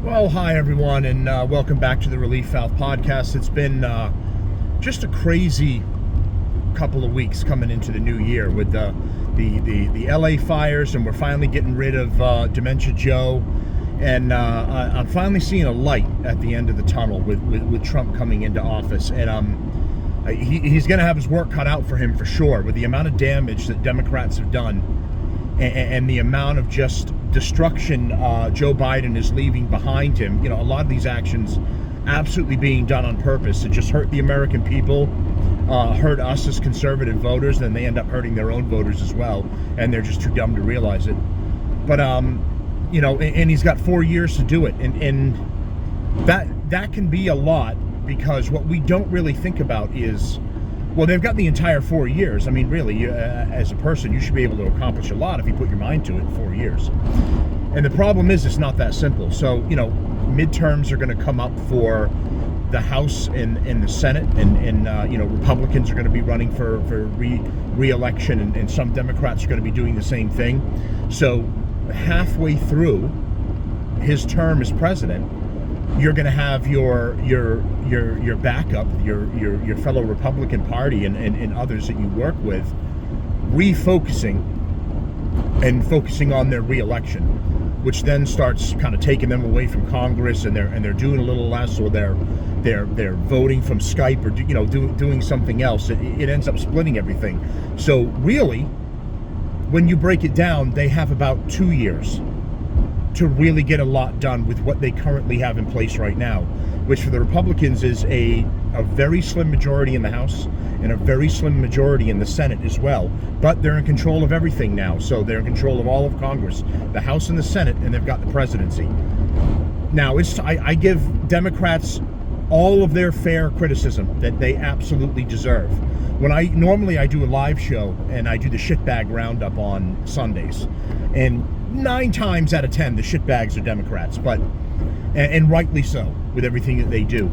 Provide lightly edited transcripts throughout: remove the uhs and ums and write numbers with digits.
Well, hi everyone, and welcome back to the Relief Valve podcast. It's been just a crazy couple of weeks coming into the new year with the LA fires, and we're finally getting rid of Dementia Joe, and I'm finally seeing a light at the end of the tunnel with Trump coming into office, and he's going to have his work cut out for him for sure, with the amount of damage that Democrats have done and the amount of just destruction Joe Biden is leaving behind him. You know, a lot of these actions absolutely being done on purpose to just hurt the American people, hurt us as conservative voters, then they end up hurting their own voters as well, and they're just too dumb to realize it. But you know, and he's got 4 years to do it, and that can be a lot, because what we don't really think about is, well, they've got the entire 4 years. I mean, really, as a person, you should be able to accomplish a lot if you put your mind to it in 4 years. And the problem is, it's not that simple. So, you know, midterms are going to come up for the House and the Senate, and you know, Republicans are going to be running for re-election, and some Democrats are going to be doing the same thing. So halfway through his term as president, you're going to have your backup, your fellow Republican Party and others that you work with refocusing and focusing on their re-election, which then starts kind of taking them away from Congress, and they're doing a little less, or they're voting from Skype, or you know, doing something else. It ends up splitting everything. So really, when you break it down, they have about 2 years to really get a lot done with what they currently have in place right now, which for the Republicans is a very slim majority in the House and a very slim majority in the Senate as well. But they're in control of everything now. So they're in control of all of Congress, the House and the Senate, and they've got the presidency. Now, I give Democrats all of their fair criticism that they absolutely deserve. When normally I do a live show, and I do the shitbag roundup on Sundays, and 9 times out of 10 the shitbags are Democrats, but and rightly so, with everything that they do.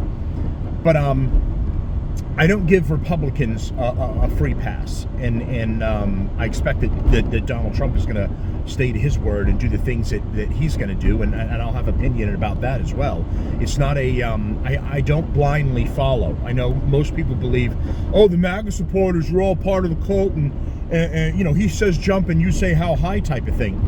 But I don't give Republicans a free pass, and I expect that Donald Trump is going to stay to his word and do the things that he's going to do, and I'll have opinion about that as well. It's not I don't blindly follow. I know most people believe, oh, the MAGA supporters are all part of the cult, and you know, he says jump and you say how high type of thing.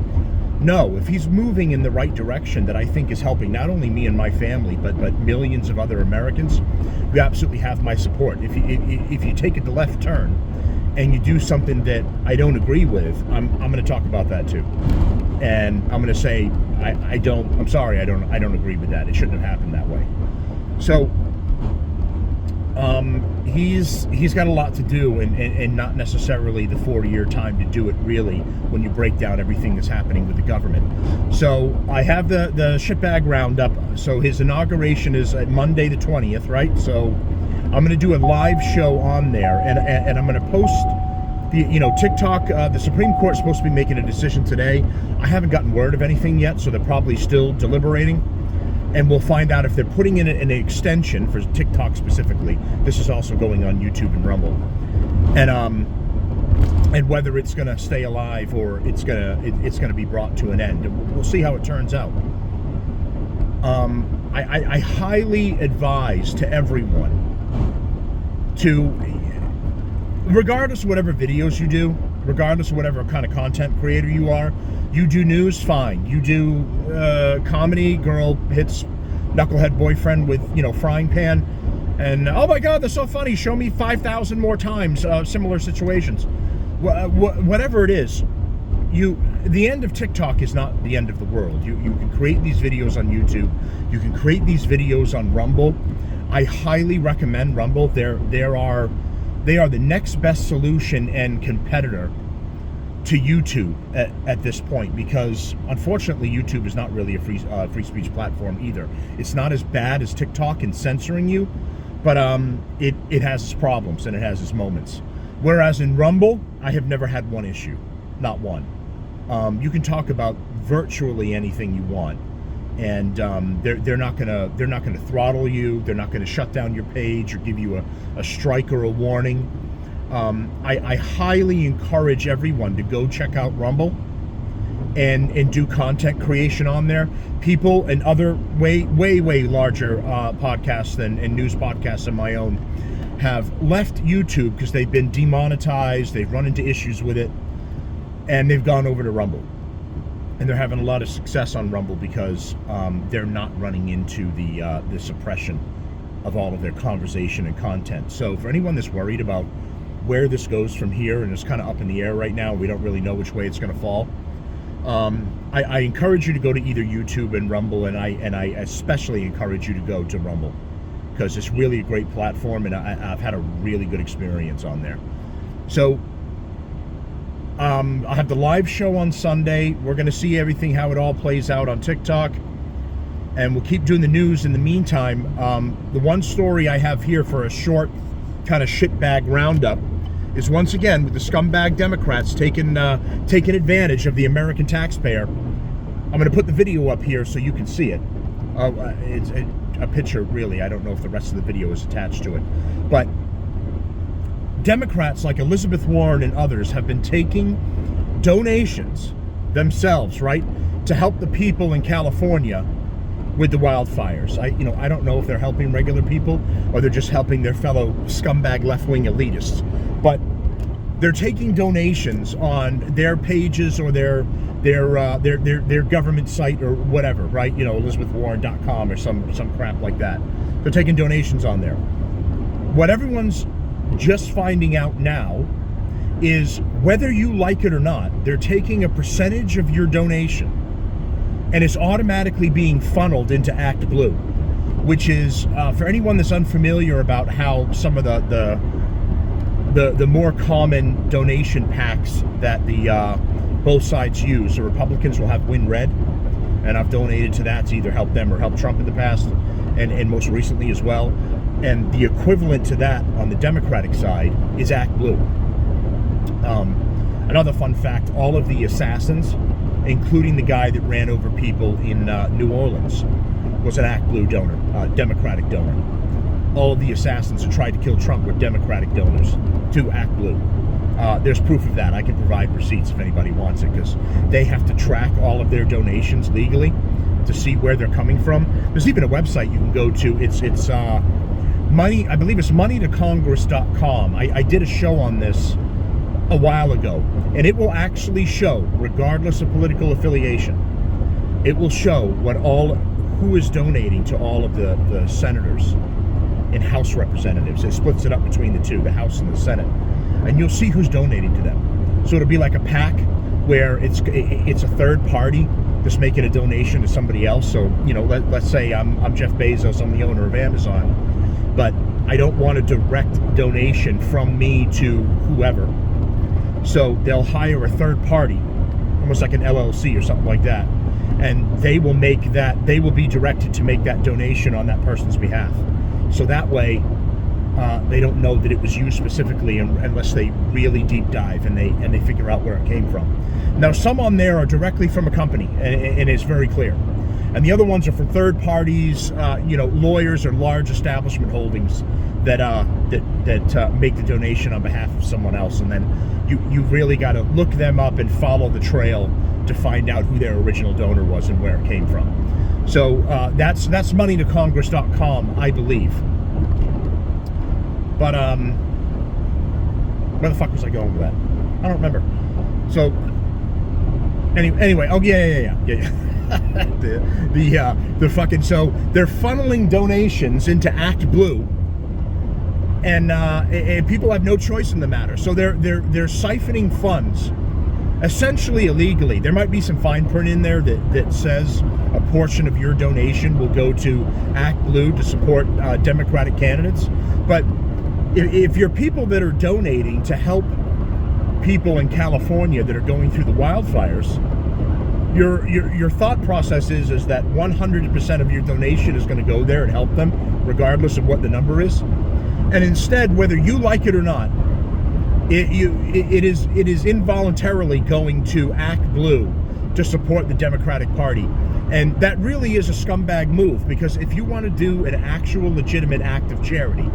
No, if he's moving in the right direction, that I think is helping not only me and my family, but millions of other Americans, you absolutely have my support. If you take a left turn and you do something that I don't agree with, I'm going to talk about that too, and I'm going to say I'm sorry, I don't agree with that. It shouldn't have happened that way. So he's got a lot to do, and not necessarily the 4-year time to do it, really, when you break down everything that's happening with the government. So I have the shitbag roundup. So his inauguration is Monday the 20th, right? So I'm going to do a live show on there, and I'm going to post TikTok. The Supreme Court's supposed to be making a decision today. I haven't gotten word of anything yet, so they're probably still deliberating. And we'll find out if they're putting in an extension for TikTok specifically. This is also going on YouTube and Rumble, and whether it's going to stay alive or it's going to be brought to an end. We'll see how it turns out. I highly advise to everyone to, regardless of whatever videos you do, regardless of whatever kind of content creator you are, you do news, fine. You do comedy, girl hits knucklehead boyfriend with, frying pan, and oh my God, that's so funny, show me 5,000 more times similar situations. Whatever it is, the end of TikTok is not the end of the world. You can create these videos on YouTube. You can create these videos on Rumble. I highly recommend Rumble. They are the next best solution and competitor to YouTube at this point, because unfortunately YouTube is not really a free speech platform either. It's not as bad as TikTok in censoring you, but it has its problems and it has its moments. Whereas in Rumble, I have never had one issue, not one. You can talk about virtually anything you want, and they're not gonna throttle you. They're not gonna shut down your page or give you a strike or a warning. I highly encourage everyone to go check out Rumble and do content creation on there. People and other way larger podcasts and news podcasts than my own have left YouTube because they've been demonetized, they've run into issues with it, and they've gone over to Rumble. And they're having a lot of success on Rumble because they're not running into the suppression of all of their conversation and content. So for anyone that's worried about where this goes from here, and it's kind of up in the air right now, we don't really know which way it's going to fall, I encourage you to go to either YouTube and Rumble, and I especially encourage you to go to Rumble because it's really a great platform, and I've had a really good experience on there. So I have the live show on Sunday. We're going to see everything, how it all plays out on TikTok, and we'll keep doing the news in the meantime. The one story I have here for a short kind of shitbag roundup is once again with the scumbag Democrats taking advantage of the American taxpayer. I'm going to put the video up here so you can see it. It's a picture, really. I don't know if the rest of the video is attached to it, but Democrats like Elizabeth Warren and others have been taking donations themselves, right, to help the people in California with the wildfires. I don't know if they're helping regular people or they're just helping their fellow scumbag left-wing elitists, but they're taking donations on their pages or their government site or whatever, right? ElizabethWarren.com or some crap like that. They're taking donations on there. What everyone's just finding out now is whether you like it or not, they're taking a percentage of your donation and it's automatically being funneled into Act Blue, which is for anyone that's unfamiliar about how some of the more common donation packs that the both sides use. The Republicans will have Win Red, and I've donated to that to either help them or help Trump in the past, and most recently as well. And the equivalent to that on the Democratic side is Act Blue. Another fun fact, all of the assassins, including the guy that ran over people in New Orleans, was an Act Blue donor, Democratic donor. All of the assassins who tried to kill Trump were Democratic donors to Act Blue. There's proof of that. I can provide receipts if anybody wants it, because they have to track all of their donations legally to see where they're coming from. There's even a website you can go to. It's money. I believe it's moneytocongress.com. I did a show on this a while ago, and it will actually show, regardless of political affiliation, it will show who is donating to all of the senators and House representatives. It splits it up between the two, the House and the Senate, and you'll see who's donating to them. So it'll be like a PAC where it's a third party that's making a donation to somebody else. So let's say I'm Jeff Bezos, I'm the owner of Amazon, but I don't want a direct donation from me to whoever. So they'll hire a third party, almost like an LLC or something like that, and they will be directed to make that donation on that person's behalf. So that way, they don't know that it was you specifically unless they really deep dive and they figure out where it came from. Now, some on there are directly from a company, and it's very clear. And the other ones are from third parties, lawyers or large establishment holdings that make the donation on behalf of someone else. And then you really got to look them up and follow the trail to find out who their original donor was and where it came from. So that's moneytocongress.com, I believe. But where the fuck was I going with that? I don't remember. So anyway, oh yeah. the fucking, so they're funneling donations into Act Blue, and people have no choice in the matter. So they're siphoning funds essentially illegally. There might be some fine print in there that says a portion of your donation will go to Act Blue to support Democratic candidates, but if you're people that are donating to help people in California that are going through the wildfires, your thought process is that 100% of your donation is going to go there and help them, regardless of what the number is. And instead, whether you like it or not, it is involuntarily going to Act Blue to support the Democratic Party. And that really is a scumbag move, because if you want to do an actual legitimate act of charity,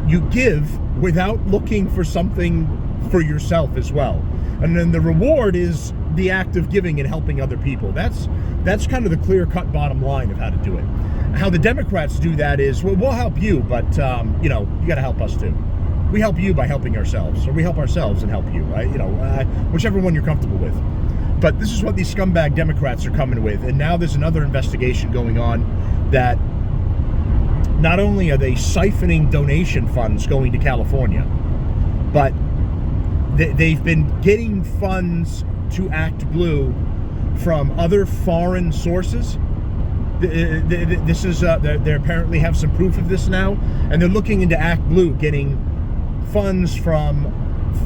you give without looking for something for yourself as well. And then the reward is the act of giving and helping other people. That's kind of the clear-cut bottom line of how to do it. How the Democrats do that is, well, we'll help you, but you got to help us too. We help you by helping ourselves, or we help ourselves and help you, right? Whichever one you're comfortable with. But this is what these scumbag Democrats are coming with, and now there's another investigation going on that not only are they siphoning donation funds going to California, but they've been getting funds to Act Blue from other foreign sources. This is they apparently have some proof of this now, and they're looking into Act Blue getting funds from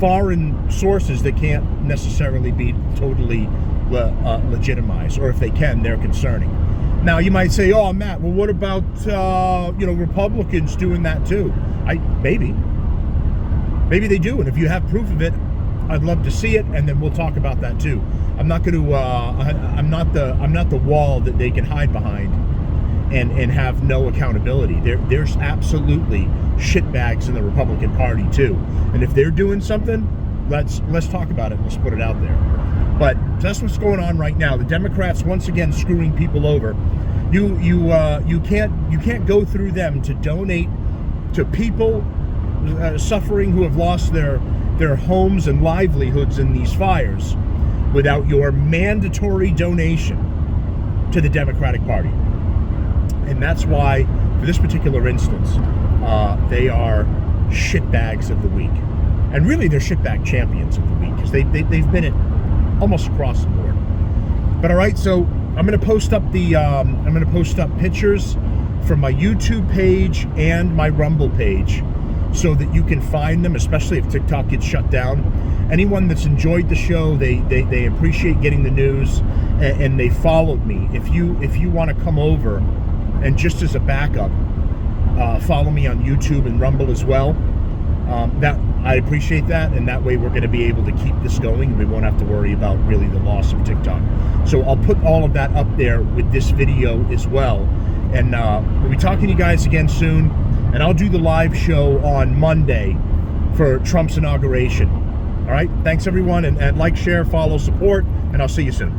foreign sources that can't necessarily be totally legitimized, or if they can, they're concerning. Now you might say, "Oh, Matt, well, what about Republicans doing that too?" Maybe they do, and if you have proof of it, I'd love to see it, and then we'll talk about that too. I'm not going to. I'm not the wall that they can hide behind and have no accountability. There's absolutely shitbags in the Republican Party too, and if they're doing something, let's talk about it. Let's put it out there. But that's what's going on right now. The Democrats once again screwing people over. You can't go through them to donate to people suffering who have lost their homes and livelihoods in these fires without your mandatory donation to the Democratic Party. And that's why, for this particular instance, they are shitbags of the week. And really, they're shitbag champions of the week, because they've been it almost across the board. But all right, so I'm going to post up pictures from my YouTube page and my Rumble page, so that you can find them, especially if TikTok gets shut down. Anyone that's enjoyed the show, they appreciate getting the news, and they followed me. If you want to come over and just as a backup, follow me on YouTube and Rumble as well. That I appreciate that, and that way we're going to be able to keep this going, and we won't have to worry about really the loss of TikTok. So I'll put all of that up there with this video as well, and we'll be talking to you guys again soon. And I'll do the live show on Monday for Trump's inauguration. All right, thanks everyone, and like, share, follow, support, and I'll see you soon.